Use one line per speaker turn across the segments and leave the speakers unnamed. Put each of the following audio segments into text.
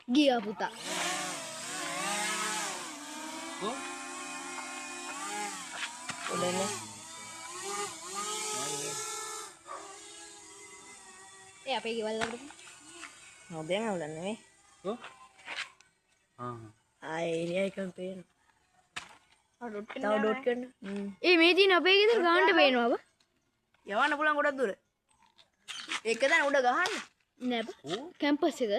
ගියා පුතා.
කො?
උඩනේ.
ඒ අපේ ගෙවල් ළඟට.
හොදේම උඩ නෙමෙයි.
කො?
ඒරියා එකම පේනවා.
ඩොට්
තව ඩොට් කරන.
ඒ මේ තියෙන අපේ ගෙදර ගානට පේනවා බා.
යවන්න පුළුවන් ගොඩක් දුර. ඒක දැන් උඩ ගහන්න.
නෑ බා. කැම්පස් එක.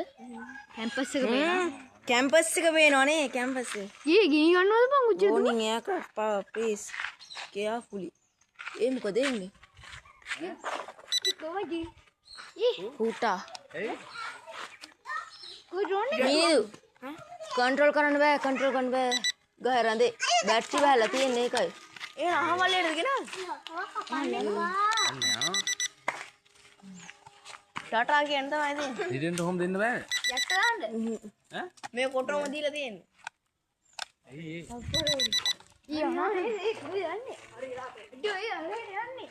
කැම්පස් එක පේනවා.
කැම්පස් එක පේනවනේ කැම්පස් එක.
ගිනි ගන්නවද බං උච්චේ?
warning aircraft power please carefully. ඒ මොකද එන්නේ?
කොහොමද?
හුටා.
කොයි ඩ්‍රෝන් එක?
නීදු. කන්ට්‍රෝල් කරන්න බෑ කන්ට්‍රෝල් කරන්න බෑ. ගහ රඳේ බැටරි බහලා තියෙන්නේ ඒකයි. ඒ අහවලේද ගෙනාද? ටාටා කියන තමයි දෙන්නේ.
දිදෙන්ට හොම් දෙන්න බෑ.
යට දාන්න.
ඈ?
මේ කොටම දීලා තියෙන්නේ.
ඇයි ඒ?
ඒ කොහෙද යන්නේ? ඩෝ ඒ අරගෙන යන්නේ.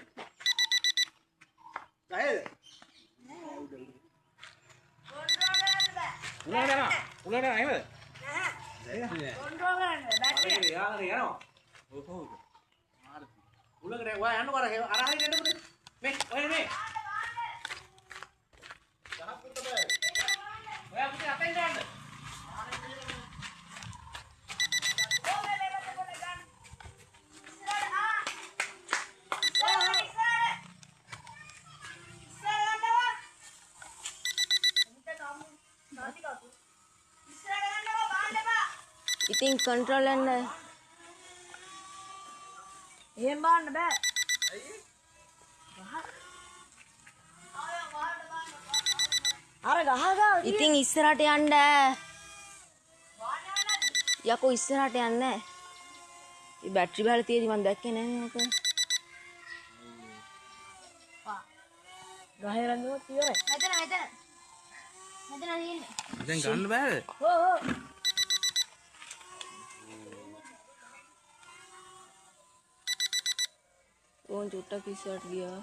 උලට යනවා. උලට යනවා එහෙමද?
කන්ට්‍රෝල් කරන්න බැටරි.
යාගෙන යනවා. ඔව් කොහොමද? හරි. උලකට ඔයා යන්නකො අර හරියට එන්න පුතේ. මේ ඔය මේ. ගහක් පුත බෑ. ඔයා පුතේ අතෙන් ගන්න.
ඉතින් කන්ට්‍රෝල් යන්න එහෙම බාන්න බෑ. අර ගහගා ඉතින් ඉස්සරහට යන්න. යකෝ ඉස්සරහට යන්න. මේ බැටරි බහලා තියෙදි මම දැක්කේ නෑ මේක. ගහේ රඳුවත් ඉවරයි.
මෙතන තියෙන්නේ.
දැන් ගන්න බෑද?
ඕ ඕන් චුට්ටක් ඉස්සරහට ගියා.